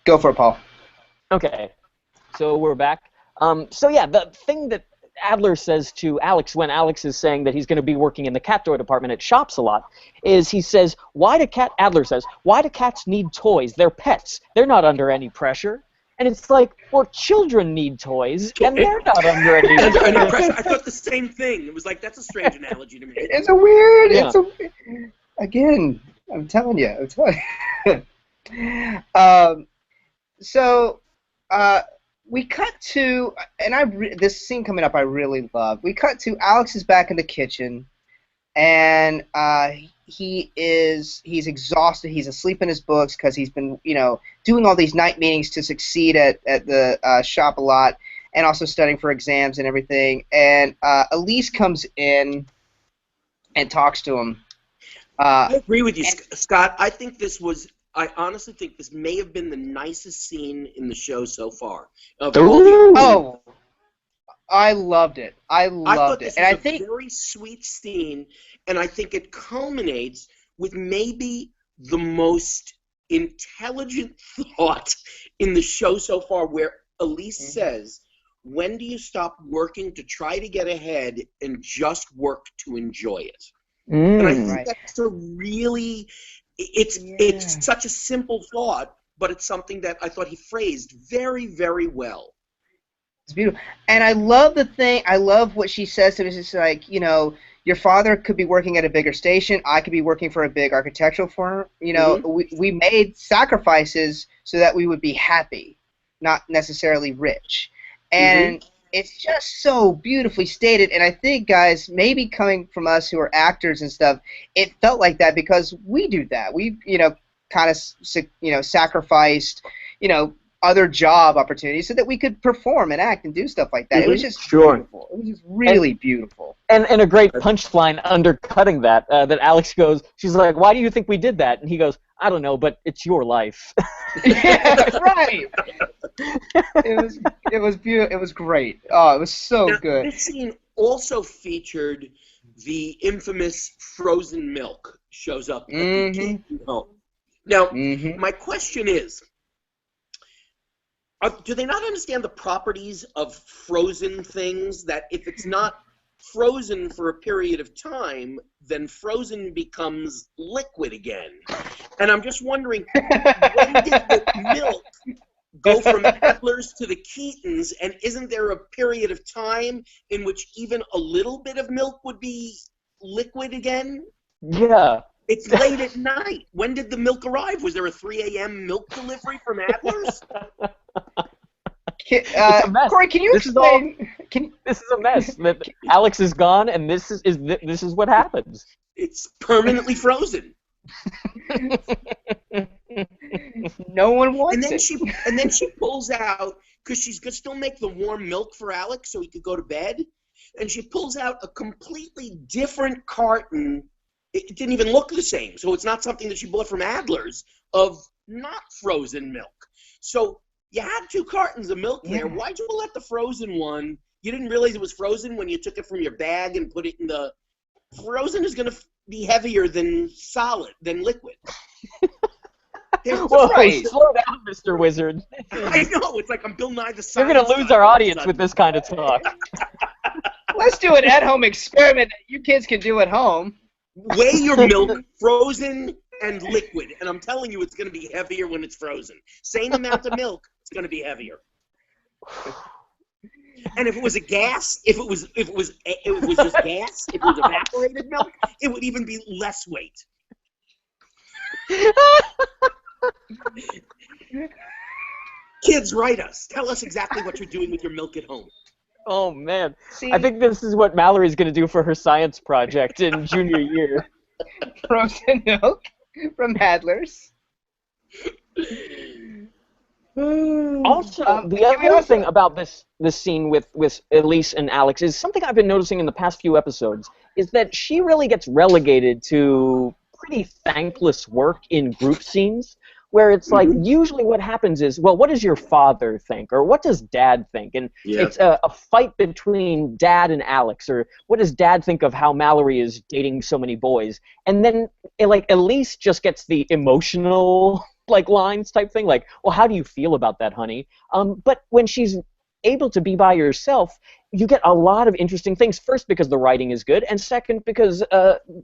Go for it, Paul. Okay, so we're back. So yeah, the thing that Adler says to Alex when Alex is saying that he's going to be working in the cat toy department at Shops a lot is he says, Adler says, why do cats need toys? They're pets. They're not under any pressure. And it's like, well, children need toys, and they're not under any pressure. I thought the same thing. It was like, that's a strange analogy to me. It's a weird, again, I'm telling you. We cut to, and this scene coming up I really love. We cut to Alex is back in the kitchen, and he's exhausted. He's asleep in his books because he's been, doing all these night meetings to succeed at the shop a lot, and also studying for exams and everything. And Elise comes in and talks to him. I agree with you, Scott. I honestly think this may have been the nicest scene in the show so far. I loved it. I thought this was a very sweet scene, and I think it culminates with maybe the most intelligent thought in the show so far, where Elise says, when do you stop working to try to get ahead and just work to enjoy it? And I think that's a really... It's such a simple thought, but it's something that I thought he phrased very, very well. It's beautiful. And I love what she says to him. It's just like, your father could be working at a bigger station. I could be working for a big architectural firm. We made sacrifices so that we would be happy, not necessarily rich. And it's just so beautifully stated. And I think, guys, maybe coming from us who are actors and stuff, it felt like that because we do that. We, kind of, sacrificed, other job opportunities so that we could perform and act and do stuff like that. It was just beautiful. It was just really beautiful. And a great punchline undercutting that, that Alex goes, she's like, why do you think we did that? And he goes, I don't know, but it's your life. Yeah, right. It was beautiful. It was great. Oh, it was so good. This scene also featured the infamous frozen milk shows up at the Keaton home. Now, my question is, do they not understand the properties of frozen things, that if it's not frozen for a period of time, then frozen becomes liquid again? And I'm just wondering, when did the milk go from Adler's to the Keatons, and isn't there a period of time in which even a little bit of milk would be liquid again? Yeah. It's late at night. When did the milk arrive? Was there a 3 a.m. milk delivery from Adler's? It's a mess. Corey, can you explain? This is a mess. Alex is gone, and this is what happens. It's permanently frozen. No one wants it. And then she pulls out, because she's going to still make the warm milk for Alex so he could go to bed, and she pulls out a completely different carton. It didn't even look the same, so it's not something that she bought from Adler's, of not frozen milk. So you had 2 cartons of milk there. Why'd you let the frozen one? You didn't realize it was frozen when you took it from your bag and put it in the... Frozen is going to be heavier than liquid. Whoa, slow down, Mr. Wizard. I know, it's like I'm Bill Nye the Science You're going to lose our audience with this kind of talk. Let's do an at-home experiment that you kids can do at home. Weigh your milk, frozen and liquid, and I'm telling you, it's going to be heavier when it's frozen. Same amount of milk, it's going to be heavier. And if it was a gas, if it was just gas, if it was evaporated milk, it would even be less weight. Kids, write us. Tell us exactly what you're doing with your milk at home. Oh, man. I think this is what Mallory's going to do for her science project in junior year. Frozen milk from Adler's. Also, the other thing about this scene with Elise and Alex is something I've been noticing in the past few episodes, is that she really gets relegated to pretty thankless work in group scenes, where it's like, usually what happens is, well, what does your father think? Or what does Dad think? And it's a fight between Dad and Alex, or what does Dad think of how Mallory is dating so many boys? And then, like, Elise just gets the emotional like lines type thing, like, well, how do you feel about that, honey? But when she's able to be by herself, you get a lot of interesting things. First, because the writing is good, and second, because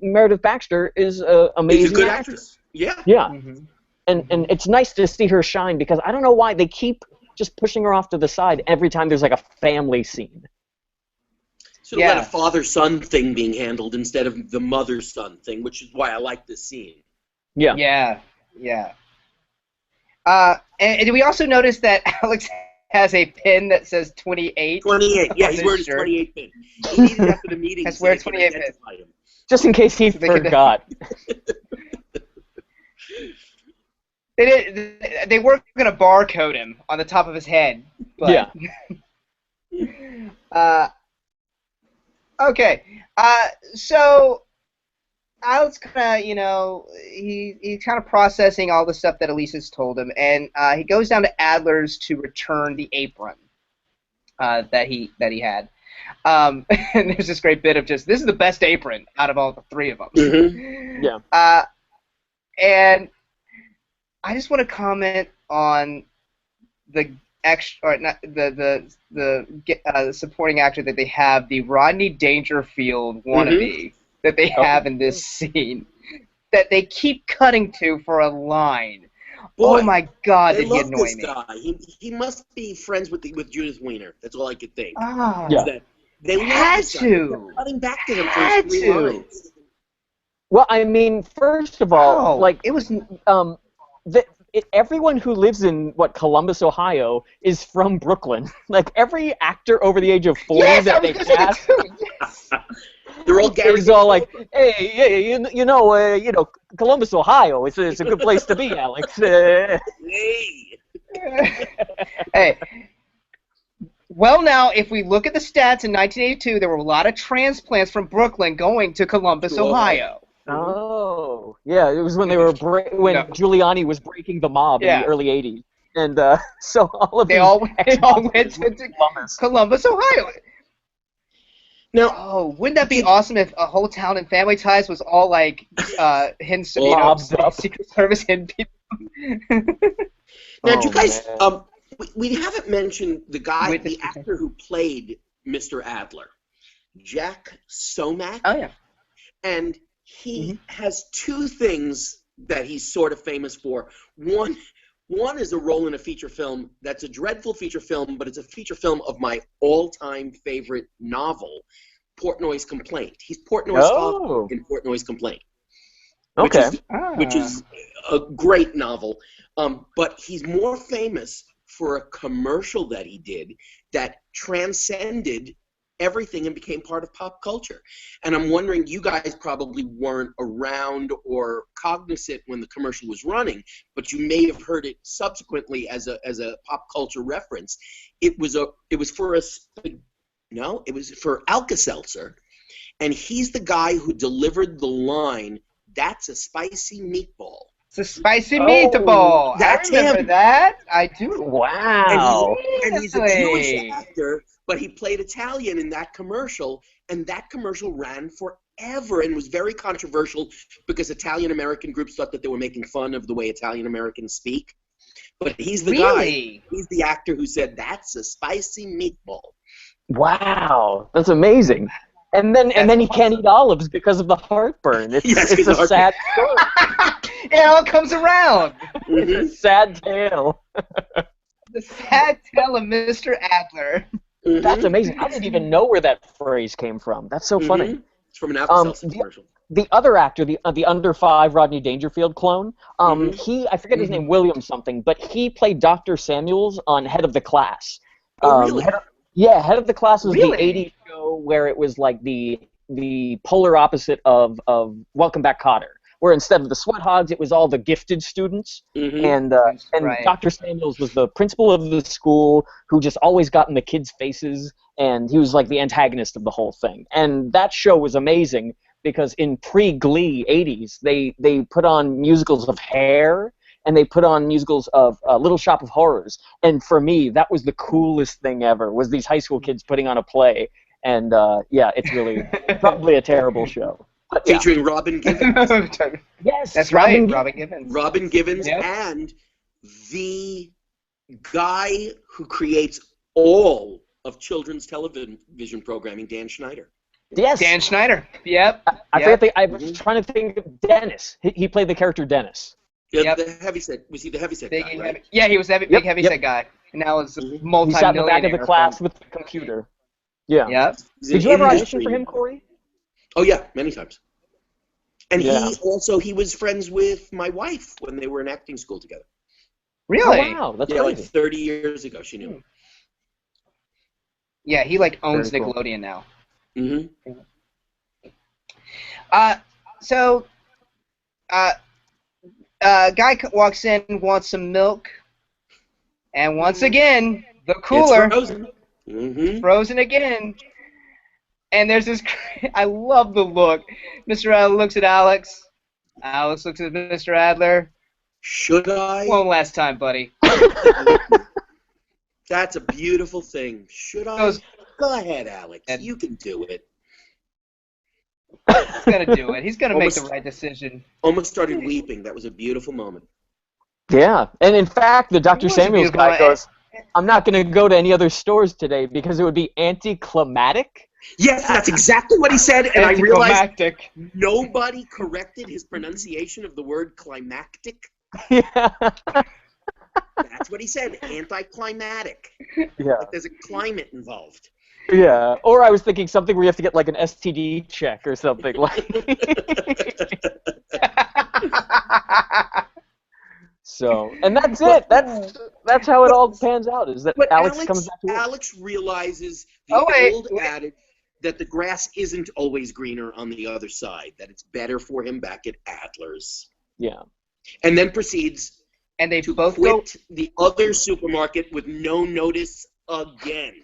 Meredith Baxter is an amazing She's a good actress. Yeah. Yeah. Mm-hmm. And it's nice to see her shine, because I don't know why they keep just pushing her off to the side every time there's like a family scene. Should have let a father-son thing being handled instead of the mother-son thing, which is why I like this scene. Yeah. Yeah. And we also notice that Alex has a pin that says 28. 28. Yeah, he's wearing his 28 pin. He needed after the meeting. That's where 28 pin. Just in case he forgot. They weren't going to barcode him on the top of his head. But, yeah. Okay. So Alex kind of, he's kind of processing all the stuff that Elise has told him, and he goes down to Adler's to return the apron that he had. And there's this great bit of just, this is the best apron out of all the three of them. Mm-hmm. Yeah. And I just want to comment on the supporting actor that they have, the Rodney Dangerfield wannabe that they have in this scene, that they keep cutting to for a line. Boy, oh my God, did he annoy this me? Guy. He must be friends with Judith Weiner. That's all I could think. Yeah. They had to. They're cutting back to him for his 3 lines. Well, I mean, first of all, like it was. Everyone who lives in Columbus, Ohio, is from Brooklyn. Like every actor over the age of 40 that they cast, they're all Gary. It's all like, hey, Columbus, Ohio. It's a good place to be, Alex. Hey. Hey. Well, now, if we look at the stats in 1982, there were a lot of transplants from Brooklyn going to Columbus, Ohio. Oh, yeah, it was when they were Giuliani was breaking the mob in the early '80s, and so all of they all went to Columbus, Ohio. Now, wouldn't that be awesome if a whole town in Family Ties was all like hidden, Secret Service hidden people? Now, did you guys? We haven't mentioned the actor who played Mr. Adler, Jack Somak. Oh yeah, and he has 2 things that he's sort of famous for. One is a role in a feature film that's a dreadful feature film, but it's a feature film of my all-time favorite novel, Portnoy's Complaint. He's Portnoy's father in Portnoy's Complaint, which is a great novel. But he's more famous for a commercial that he did that transcended everything and became part of pop culture. And I'm wondering, you guys probably weren't around or cognizant when the commercial was running, but you may have heard it subsequently as a pop culture reference. It was for Alka-Seltzer, and he's the guy who delivered the line, "That's a spicy meatball." It's a spicy meatball. That's I remember him. That. I do. Wow. And he's a Jewish actor, but he played Italian in that commercial, and that commercial ran forever and was very controversial because Italian-American groups thought that they were making fun of the way Italian-Americans speak. But he's the guy. He's the actor who said, "That's a spicy meatball." Wow. That's amazing. And then he can't eat olives because of the heartburn. It's a sad story. It all comes around. It's a sad tale. The sad tale of Mr. Adler. That's amazing. I didn't even know where that phrase came from. That's so funny. It's from an Alka-Seltzer commercial. The other actor, the under 5 Rodney Dangerfield clone, I forget his name, William something, but he played Dr. Samuels on Head of the Class. Really? Head of the Class was the '80s show where it was like the polar opposite of Welcome Back, Kotter, where instead of the sweat hogs, it was all the gifted students, and Dr. Samuels was the principal of the school who just always got in the kids' faces, and he was like the antagonist of the whole thing. And that show was amazing because in pre-Glee '80s, they put on musicals of Hair, and they put on musicals of Little Shop of Horrors. And for me, that was the coolest thing ever, was these high school kids putting on a play. And, it's really probably a terrible show. featuring Robin Givens. Yes, That's right, Robin Givens. Robin Givens Yep. and the guy who creates all of children's television programming, Dan Schneider. Yes. Dan Schneider. Yep. I Yep. forget. I was trying to think of Dennis. He played the character Dennis. Yeah, Yep. the heavyset. Was he the heavyset Big guy, and right? heavy. Yeah, he was that big heavyset guy. And now he's a Mhm. He sat in the back of the multi-millionaire. class with the computer. Yeah. Yep. He's Did an you ever industry- audition for him, Corey? Oh, yeah, many times. And Yeah. he was friends with my wife when they were in acting school together. Really? Oh, wow, that's Yeah, like crazy. 30 years ago, she knew him. Yeah, he like owns Very cool. Nickelodeon now. Mm-hmm. Guy walks in, wants some milk, and once again, the cooler It's frozen. Mm-hmm. frozen again. And there's this. I love the look. Mr. Adler looks at Alex. Alex looks at Mr. Adler. Should I? One last time, buddy. That's a beautiful thing. Should I? Goes- Go ahead, Alex. And- You can do it. He's gonna do it. He's gonna make the Almost- right decision. Almost started weeping. That was a beautiful moment. Yeah, and in fact, the Dr. It was Samuels beautiful. guy goes, "I'm not going to go to any other stores today because it would be anticlimactic." Yes, that's exactly what he said, and I realized Anticlimactic. nobody corrected his pronunciation of the word climactic. Yeah. That's what he said, anticlimactic. Yeah. Like there's a climate involved. Yeah. Or I was thinking something where you have to get like an STD check or something like. So, and that's it. That's how it all pans out. Is that But Alex comes back to work. Alex realizes the Oh, wait, old adage that the grass isn't always greener on the other side, that it's better for him back at Adler's. Yeah. And then proceeds And they to both go. quit the other supermarket with no notice again.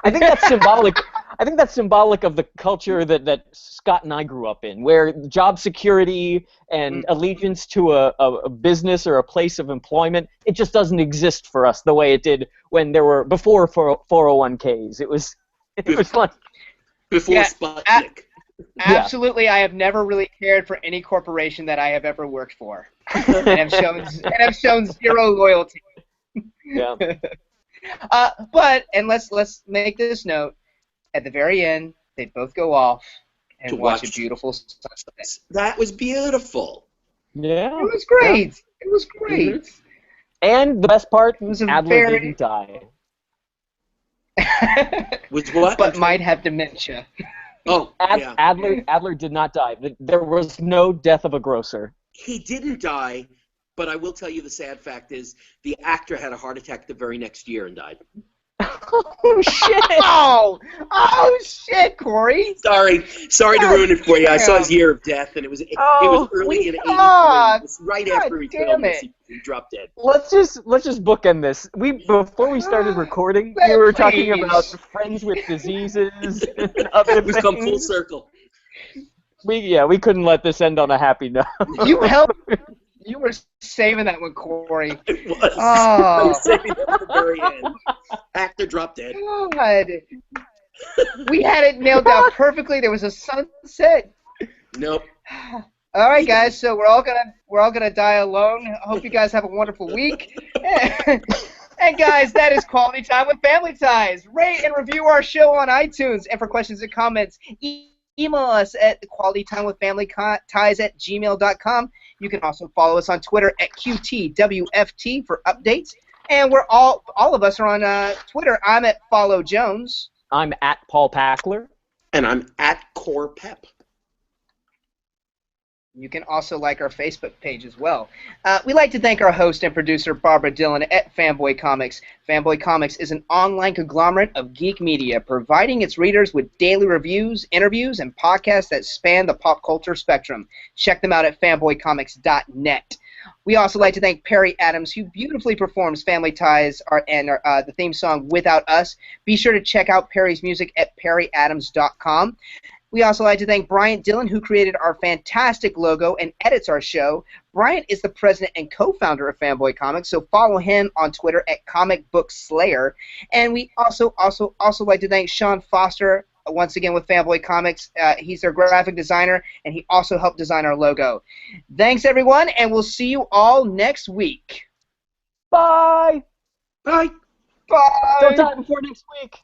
I think that's symbolic. I think that's symbolic of the culture that Scott and I grew up in, where job security and allegiance to a business or a place of employment, it just doesn't exist for us the way it did when there were before 401ks. It was like Before Yeah, Sputnik. Absolutely, I have never really cared for any corporation that I have ever worked for, and have shown zero loyalty. yeah. But let's make this note. At the very end, they both go off and To watch watch- a beautiful sunset. That was beautiful. Yeah. It was great. It was great. And the best part, It was a Adler very- didn't die. Was what? But might have dementia. Oh, yeah. Adler did not die. There was no death of a grocer. He didn't die, but I will tell you the sad fact is the actor had a heart attack the very next year and died. Oh shit! Oh shit, Corey. Sorry to ruin it for you. I saw his year of death, and it was early in '83. It was right after he filmed this. He dropped dead. Let's just bookend this. Before we started recording, we were talking Please. about friends with diseases and other We've come full things. circle. We couldn't let this end on a happy note. You helped. You were saving that one, Corey. It was. Oh. I was saving it for the very end. Actor dropped dead. God. We had it nailed down perfectly. There was a sunset. Nope. All right, guys. So we're all gonna die alone. I hope you guys have a wonderful week. And guys, that is Quality Time with Family Ties. Rate and review our show on iTunes. And for questions and comments, email us at qualitytimewithfamilyties@gmail.com. You can also follow us on Twitter at QTWFT for updates. And we're all of us are on Twitter. I'm at Follow Jones. I'm at Paul Packler. And I'm at Core Pep. You can also like our Facebook page as well. We'd like to thank our host and producer, Barbara Dillon, at Fanboy Comics. Fanboy Comics is an online conglomerate of geek media, providing its readers with daily reviews, interviews, and podcasts that span the pop culture spectrum. Check them out at fanboycomics.net. We also like to thank Perry Adams, who beautifully performs Family Ties and the theme song Without Us. Be sure to check out Perry's music at perryadams.com. We also like to thank Bryant Dillon, who created our fantastic logo and edits our show. Bryant is the president and co-founder of Fanboy Comics, so follow him on Twitter at Comic Book Slayer. And we also like to thank Sean Foster once again with Fanboy Comics. He's our graphic designer, and he also helped design our logo. Thanks, everyone, and we'll see you all next week. Bye! Bye. Bye! Don't die before next week!